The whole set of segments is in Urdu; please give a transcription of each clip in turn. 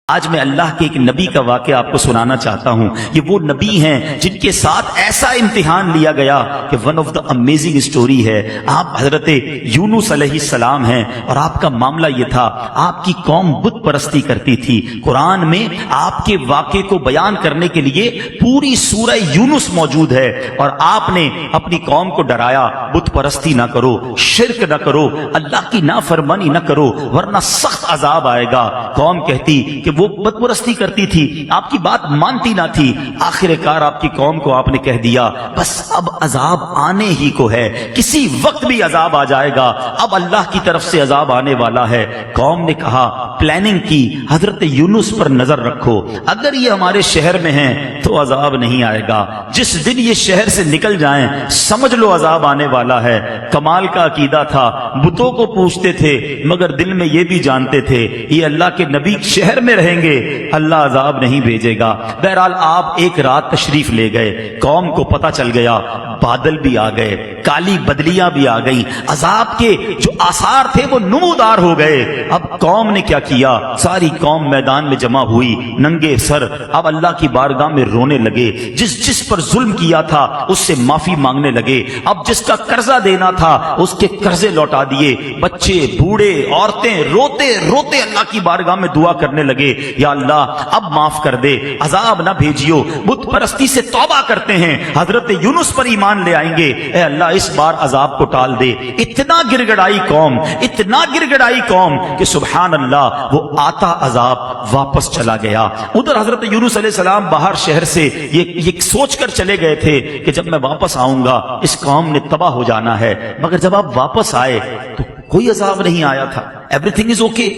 آج میں اللہ کے ایک نبی کا واقعہ آپ کو سنانا چاہتا ہوں. یہ وہ نبی ہیں جن کے ساتھ ایسا امتحان لیا گیا کہ one of the amazing story ہے. آپ حضرت یونس علیہ السلام ہیں اور آپ کا معاملہ یہ تھا, آپ کی قوم بت پرستی کرتی تھی. قرآن میں آپ کے واقعے کو بیان کرنے کے لیے پوری سورہ یونس موجود ہے اور آپ نے اپنی قوم کو ڈرایا, بت پرستی نہ کرو, شرک نہ کرو, اللہ کی نافرمانی نہ کرو ورنہ سخت عذاب آئے گا. قوم کہتی کہ وہ بت پرستی کرتی تھی, آپ کی بات مانتی نہ تھی. آخر کار آپ کی قوم کو آپ نے کہہ دیا بس اب عذاب آنے ہی کو ہے, کسی وقت بھی عذاب آ جائے گا, اب اللہ کی طرف سے عذاب آنے والا ہے. قوم نے کہا, پلاننگ کی, حضرت یونس پر نظر رکھو, اگر یہ ہمارے شہر میں ہیں تو عذاب نہیں آئے گا, جس دن یہ شہر سے نکل جائیں سمجھ لو عذاب آنے والا ہے. کمال کا عقیدہ تھا, بتوں کو پوچھتے تھے مگر دل میں یہ بھی جانتے تھے یہ اللہ کے نبی شہر میں رہیں گے, اللہ عذاب نہیں بھیجے گا. بہرحال آپ ایک رات تشریف لے گئے, قوم کو پتہ چل گیا, بادل بھی آ گئے, کالی بدلیاں بھی آ گئیں, عذاب کے جو آثار تھے وہ نمودار ہو گئے. اب قوم نے کیا کیا, ساری قوم میدان میں جمع ہوئی ننگے سر. اب اللہ کی بارگاہ میں رونے لگے, جس پر ظلم کیا تھا اس سے معافی مانگنے لگے. اب جس کا قرضہ دینا تھا اس کے قرضے لوٹا دیے. بچے, بوڑھے, عورتیں روتے روتے اللہ کی بارگاہ میں دعا کرنے لگے, یا اللہ اب معاف کر دے, عذاب نہ بھیجیو, بت پرستی سے توبہ کرتے ہیں, حضرت یونس پر ایمان لے آئیں گے, اے اللہ اس بار عذاب کو ٹال دے. اتنا گر گڑائی قوم, اتنا گر گڑائی قوم کہ سبحان اللہ وہ آتا عذاب واپس چلا گیا. ادھر حضرت یونس علیہ السلام باہر شہر سے یہ سوچ کر چلے گئے تھے کہ جب میں واپس آؤں گا اس قوم نے تباہ ہو جانا ہے, مگر جب آپ واپس آئے تو کوئی عذاب نہیں آیا تھا, ایوری تھنگ از اوکے.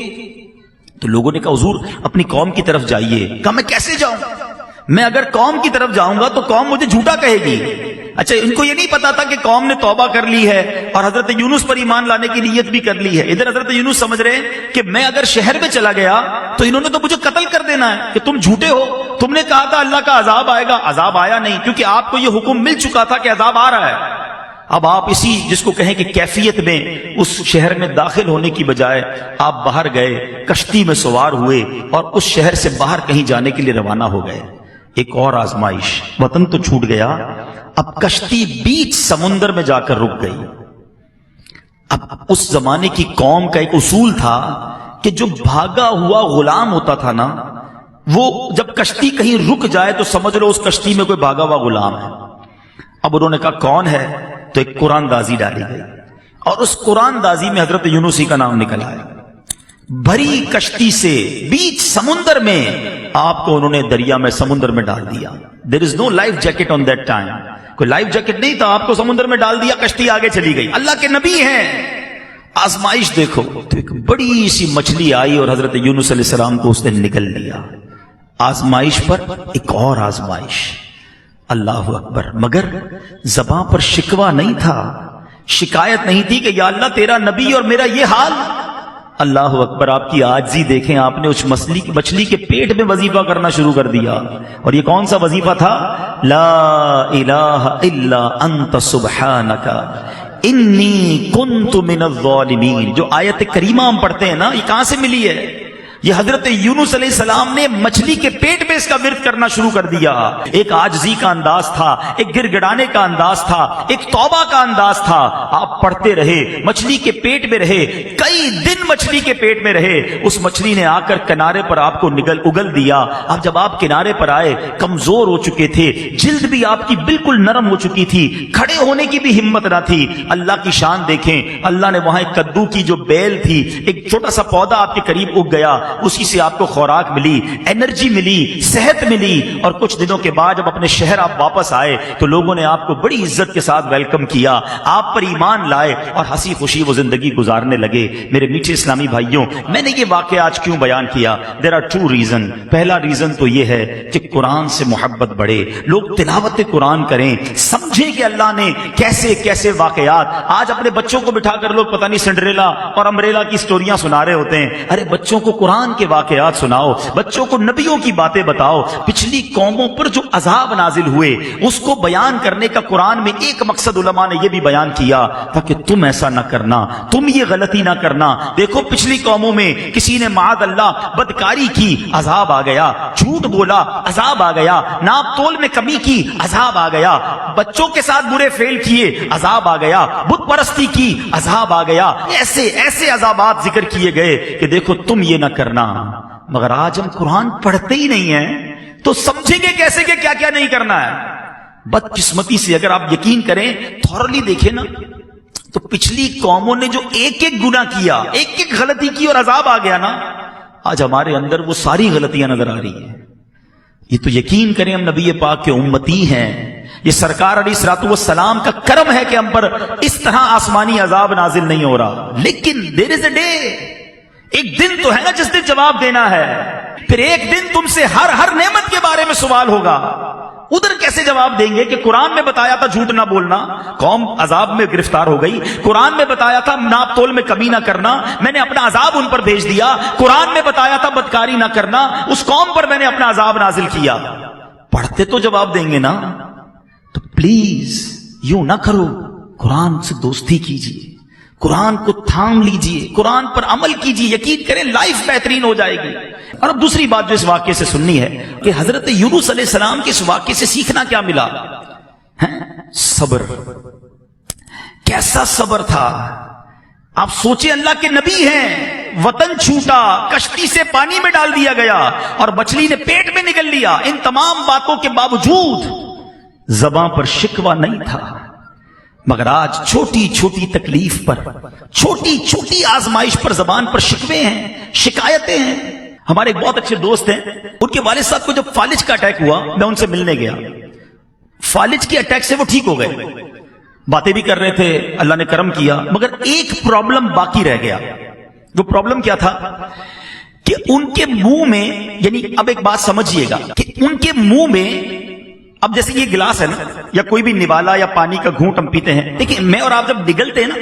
تو لوگوں نے کہا حضور اپنی قوم کی طرف جائیے. کہا میں کیسے جاؤں, میں اگر قوم کی طرف جاؤں گا تو قوم مجھے جھوٹا کہے گی. اچھا ان کو یہ نہیں پتا تھا کہ قوم نے توبہ کر لی ہے اور حضرت یونس پر ایمان لانے کی نیت بھی کر لی ہے. ادھر حضرت یونس سمجھ رہے ہیں کہ میں اگر شہر میں چلا گیا تو انہوں نے تو مجھے قتل کر دینا ہے کہ تم جھوٹے ہو, تم نے کہا تھا اللہ کا عذاب آئے گا, عذاب آیا نہیں کیونکہ آپ کو یہ حکم مل چکا تھا کہ عذاب آ رہا ہے. اب آپ اسی جس کو کہیں کہ کیفیت میں اس شہر میں داخل ہونے کی بجائے آپ باہر گئے, کشتی میں سوار ہوئے اور اس شہر سے باہر کہیں جانے کے لیے روانہ ہو گئے. ایک اور آزمائش, وطن تو چھوٹ گیا, اب کشتی بیچ سمندر میں جا کر رک گئی. اب اس زمانے کی قوم کا ایک اصول تھا کہ جو بھاگا ہوا غلام ہوتا تھا نا, وہ جب کشتی کہیں رک جائے تو سمجھ لو اس کشتی میں کوئی بھاگا ہوا غلام ہے. اب انہوں نے کہا کون ہے, تو ایک قرآن دازی ڈالی گئی اور اس قرآن دازی میں حضرت یونس ہی کا نام نکل آیا. بھری کشتی سے بیچ سمندر میں آپ کو انہوں نے دریا میں سمندر میں ڈال دیا. There is no life jacket on that time, کوئی لائف جیکٹ نہیں تھا, آپ کو سمندر میں ڈال دیا, کشتی آگے چلی گئی. اللہ کے نبی ہیں. آزمائش دیکھو, تو ایک بڑی سی مچھلی آئی اور حضرت یونس علیہ السلام کو اس نے نگل لیا. آزمائش پر ایک اور آزمائش, اللہ اکبر. مگر زباں پر شکوہ نہیں تھا, شکایت نہیں تھی کہ یا اللہ تیرا نبی اور میرا یہ حال. اللہ اکبر, آپ کی عاجزی دیکھیں, آپ نے اس مچھلی کے پیٹ میں وظیفہ کرنا شروع کر دیا. اور یہ کون سا وظیفہ تھا؟ لا الہ الا انت سبحانک انی کنت من الظالمین. جو آیت کریمہ ہم پڑھتے ہیں نا, یہ کہاں سے ملی ہے؟ یہ حضرت یونس علیہ السلام نے مچھلی کے پیٹ میں اس کا ورد کرنا شروع کر دیا. ایک عاجزی کا انداز تھا, ایک گر گڑانے کا انداز تھا, ایک توبہ کا انداز تھا. آپ پڑھتے رہے, مچھلی کے پیٹ میں رہے, کئی دن مچھلی کے پیٹ میں رہے. اس مچھلی نے آ کر کنارے پر آپ کو اگل دیا. اب جب آپ کنارے پر آئے, کمزور ہو چکے تھے, جلد بھی آپ کی بالکل نرم ہو چکی تھی, کھڑے ہونے کی بھی ہمت نہ تھی. اللہ کی شان دیکھیں, اللہ نے وہاں ایک کدو کی جو بیل تھی, ایک چھوٹا سا پودا آپ کے قریب اگ گیا, اسی سے آپ کو خوراک ملی, انرجی ملی, صحت ملی. اور کچھ دنوں کے بعد جب اپنے شہر آپ واپس آئے تو لوگوں نے آپ کو بڑی عزت کے ساتھ ویلکم کیا, آپ پر ایمان لائے اور ہنسی خوشی وہ زندگی گزارنے لگے. میرے میٹھے اسلامی بھائیوں, میں نے یہ واقعہ آج کیوں بیان کیا؟ There are two reason. پہلا ریزن تو یہ ہے کہ قرآن سے محبت بڑھے, لوگ تلاوت قرآن کریں, سمجھیں کہ اللہ نے کیسے کیسے واقعات. آج اپنے بچوں کو بٹھا کر لوگ پتہ نہیں سنڈریلا اور امبریلا کی سٹوریاں سنا رہے ہوتے ہیں. ارے بچوں کو قرآن قرآن کے واقعات سناؤ، بچوں کو نبیوں کی باتیں بتاؤ، پچھلی قوموں پر جو عذاب نازل ہوئے اس کو بیان کرنے کا قرآن میں ایک مقصد علماء نے یہ بھی بیان کیا تاکہ تم ایسا نہ کرنا، تم یہ غلطی نہ کرنا۔ دیکھو پچھلی قوموں میں کسی نے معاذ اللہ بدکاری کی، عذاب آ گیا، جھوٹ بولا، عذاب آ گیا، ناپ تول میں کمی کی، عذاب آ گیا، بچوں کے ساتھ برے فعل کیے، عذاب آ گیا، بت پرستی کی، عذاب آ گیا، ایسے ایسے عذابات ذکر کیے گئے کہ دیکھو تم یہ نہ کرنا۔ مگر آج ہم قرآن پڑھتے ہی نہیں ہیں تو سمجھیں گے کیسے کہ کیا کیا نہیں کرنا ہے؟ بدقسمتی سے اگر آپ یقین کریں، تھورلی دیکھیں نا، تو پچھلی قوموں نے جو ایک ایک گناہ کیا، ایک ایک غلطی کی اور عذاب آ گیا نا، آج ہمارے اندر وہ ساری غلطیاں نظر آ رہی ہیں۔ یہ تو یقین کریں ہم نبی پاک کے امتی ہیں، یہ سرکار علیہ الصلوۃ والسلام کا کرم ہے کہ ہم پر اس طرح آسمانی عذاب نازل نہیں ہو رہا۔ لیکن دیر از اے ڈے، ایک دن تو ہے نا جس دن جواب دینا ہے، پھر ایک دن تم سے ہر نعمت کے بارے میں سوال ہوگا۔ ادھر کیسے جواب دیں گے کہ قرآن میں بتایا تھا جھوٹ نہ بولنا، قوم عذاب میں گرفتار ہو گئی، قرآن میں بتایا تھا ناپ تول میں کمی نہ کرنا، میں نے اپنا عذاب ان پر بھیج دیا، قرآن میں بتایا تھا بدکاری نہ کرنا، اس قوم پر میں نے اپنا عذاب نازل کیا۔ پڑھتے تو جواب دیں گے نا، تو پلیز یوں نہ کرو، قرآن سے دوستی کیجیے، قرآن کو تھام لیجیے، قرآن پر عمل کیجیے، یقین کریں لائف بہترین ہو جائے گی۔ اور اب دوسری بات جو اس واقعے سے سننی ہے کہ حضرت یونس علیہ السلام کے اس واقعے سے سیکھنا کیا ملا؟ صبر۔ کیسا صبر تھا! آپ سوچیں، اللہ کے نبی ہیں، وطن چھوٹا، کشتی سے پانی میں ڈال دیا گیا اور مچھلی نے پیٹ میں نگل لیا، ان تمام باتوں کے باوجود زباں پر شکوہ نہیں تھا۔ مگر آج چھوٹی چھوٹی تکلیف پر، چھوٹی چھوٹی آزمائش پر زبان پر شکوے ہیں، شکایتیں ہیں۔ ہمارے ایک بہت اچھے دوست ہیں، ان کے والد صاحب کو جب فالج کا اٹیک ہوا، میں ان سے ملنے گیا، فالج کے اٹیک سے وہ ٹھیک ہو گئے، باتیں بھی کر رہے تھے، اللہ نے کرم کیا، مگر ایک پرابلم باقی رہ گیا۔ وہ پرابلم کیا تھا کہ ان کے منہ میں، یعنی اب ایک بات سمجھیے گا کہ ان کے منہ میں، اب جیسے یہ گلاس ہے نا، یا کوئی بھی نوالا یا پانی کا گھونٹ ہم پیتے ہیں، دیکھیں میں اور آپ جب نگلتے ہیں نا،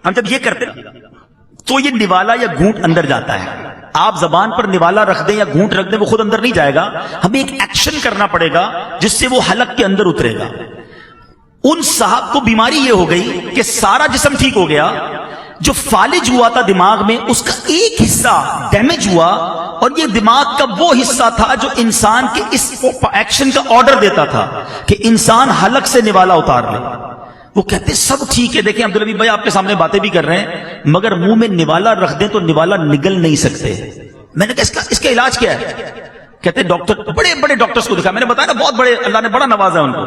ہم جب یہ کرتے ہیں تو یہ نوالا یا گھونٹ اندر جاتا ہے۔ آپ زبان پر نوالا رکھ دیں یا گھونٹ رکھ دیں، وہ خود اندر نہیں جائے گا، ہمیں ایک ایکشن کرنا پڑے گا جس سے وہ حلق کے اندر اترے گا۔ ان صاحب کو بیماری یہ ہو گئی کہ سارا جسم ٹھیک ہو گیا، جو فالج ہوا تھا دماغ میں اس کا ایک حصہ ڈیمیج ہوا، اور یہ دماغ کا وہ حصہ تھا جو انسان کے اس ایکشن کا آرڈر دیتا تھا کہ انسان حلق سے نوالا اتار لے۔ وہ کہتے سب ٹھیک ہے، دیکھیں عبدالحبیب بھائی آپ کے سامنے باتیں بھی کر رہے ہیں، مگر منہ میں نوالا رکھ دیں تو نوالا نگل نہیں سکتے۔ میں نے کہا اس کا علاج کیا ہے؟ کہتے ڈاکٹر، بڑے بڑے ڈاکٹرز کو دکھا، میں نے بتایا نا بہت بڑے، اللہ نے بڑا نوازا ان کو۔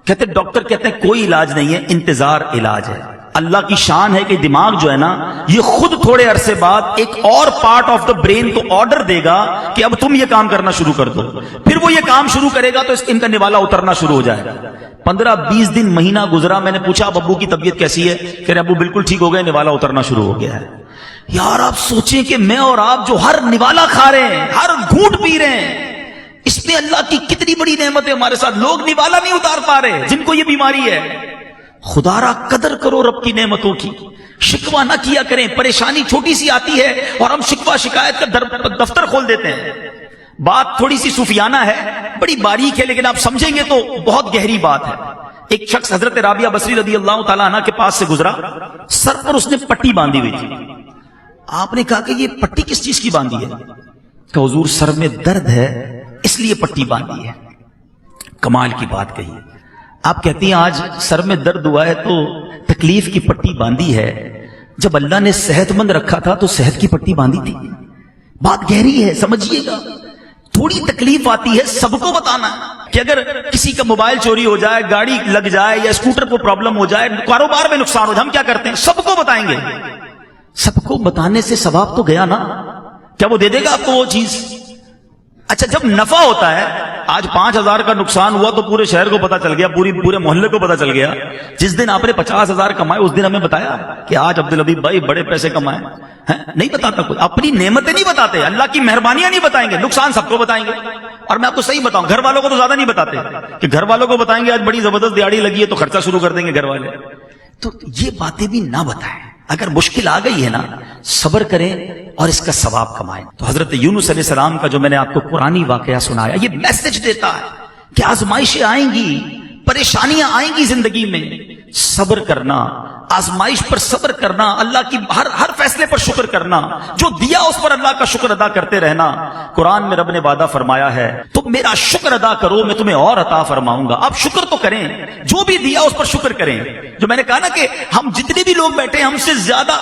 کہتے ڈاکٹر کہتے ہیں کوئی علاج نہیں ہے، انتظار علاج ہے۔ اللہ کی شان ہے کہ دماغ جو ہے نا، یہ خود تھوڑے عرصے بعد ایک اور پارٹ آف دا برین کو آرڈر دے گا کہ اب تم یہ کام کرنا شروع کر دو، پھر وہ یہ کام شروع کرے گا تو ان کا نوالا اترنا شروع ہو جائے گا۔ 15-20 دن، مہینہ گزرا، میں نے پوچھا اب ابو کی طبیعت کیسی ہے؟ کہہ رہے ابو بالکل ٹھیک ہو گئے، نوالا اترنا شروع ہو گیا ہے۔ یار آپ سوچیں کہ میں اور آپ جو ہر نوالا کھا رہے ہیں، ہر گھونٹ پی رہے ہیں، اس میں اللہ کی کتنی بڑی نعمت ہے ہمارے ساتھ۔ لوگ نوالا نہیں اتار پا رہے جن کو یہ بیماری ہے۔ خدا را قدر کرو رب کی نعمتوں کی، شکوہ نہ کیا کریں۔ پریشانی چھوٹی سی آتی ہے اور ہم شکوہ شکایت کا دفتر کھول دیتے ہیں۔ بات تھوڑی سی صوفیانہ ہے، بڑی باریک ہے، لیکن آپ سمجھیں گے تو بہت گہری بات ہے۔ ایک شخص حضرت رابعہ بصری رضی اللہ تعالیٰ عنہ کے پاس سے گزرا، سر پر اس نے پٹی باندھی ہوئی تھی۔ آپ نے کہا کہ یہ پٹی کس چیز کی باندھی ہے؟ کہ حضور سر میں درد ہے اس لیے پٹی باندھی ہے۔ کمال کی بات کہی۔ آپ کہتی ہیں آج سر میں درد ہوا ہے تو تکلیف کی پٹی باندھی ہے، جب اللہ نے صحت مند رکھا تھا تو صحت کی پٹی باندھی تھی۔ بات گہری ہے، سمجھیے گا۔ تھوڑی تکلیف آتی ہے سب کو بتانا کہ اگر کسی کا موبائل چوری ہو جائے، گاڑی لگ جائے یا اسکوٹر کو پرابلم ہو جائے، کاروبار میں نقصان ہو جائے، ہم کیا کرتے ہیں؟ سب کو بتائیں گے۔ سب کو بتانے سے ثواب تو گیا نا؟ کیا وہ دے دے گا آپ کو وہ چیز؟ اچھا جب نفع ہوتا ہے، آج 5000 کا نقصان ہوا تو پورے شہر کو پتا چل گیا، پورے محلے کو پتا چل گیا۔ جس دن آپ نے 50,000 کمائے اس دن ہمیں بتایا کہ آج عبدالحبیب بھائی بڑے پیسے کمائے؟ نہیں بتاتا کوئی، اپنی نعمتیں نہیں بتاتے، اللہ کی مہربانیاں نہیں بتائیں گے، نقصان سب کو بتائیں گے۔ اور میں آپ کو صحیح بتاؤں، گھر والوں کو تو زیادہ نہیں بتاتے کہ گھر والوں کو بتائیں گے آج بڑی زبردست دیہڑی لگی ہے تو خرچہ شروع کر دیں گے گھر والے۔ تو یہ باتیں بھی نہ بتائیں، اگر مشکل آ گئی ہے نا، صبر کریں اور اس کا ثواب کمائیں۔ تو حضرت یونس علیہ السلام کا جو میں نے آپ کو قرآنی واقعہ سنایا، یہ میسج دیتا ہے کہ آزمائشیں آئیں گی، پریشانیاں آئیں گی زندگی میں، صبر کرنا، آزمائش پر صبر کرنا، اللہ کی ہر فیصلے پر شکر کرنا، جو دیا اس پر اللہ کا شکر ادا کرتے رہنا۔ قرآن میں رب نے وعدہ فرمایا ہے تم میرا شکر ادا کرو میں تمہیں اور عطا فرماؤں گا۔ آپ شکر تو کریں، جو بھی دیا اس پر شکر کریں۔ جو میں نے کہا نا کہ ہم جتنے بھی لوگ بیٹھے ہیں ہم سے زیادہ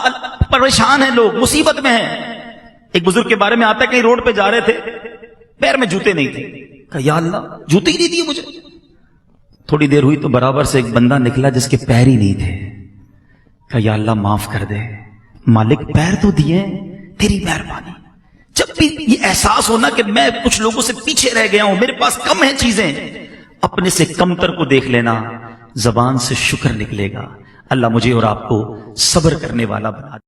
پریشان ہیں، لوگ مصیبت میں ہیں۔ ایک بزرگ کے بارے میں آتا ہے کہیں روڈ پہ جا رہے تھے، پیر میں جوتے نہیں تھے، کہا یا اللہ جوتے ہی نہیں دیے مجھے۔ تھوڑی دیر ہوئی تو برابر سے ایک بندہ نکلا جس کے پیر ہی نہیں تھے، کہا یا اللہ معاف کر دے، مالک پیر تو دیے، تیری مہربانی۔ جب بھی یہ احساس ہونا کہ میں کچھ لوگوں سے پیچھے رہ گیا ہوں، میرے پاس کم ہیں چیزیں، اپنے سے کمتر کو دیکھ لینا، زبان سے شکر نکلے گا۔ اللہ مجھے اور آپ کو صبر کرنے والا بنا دے۔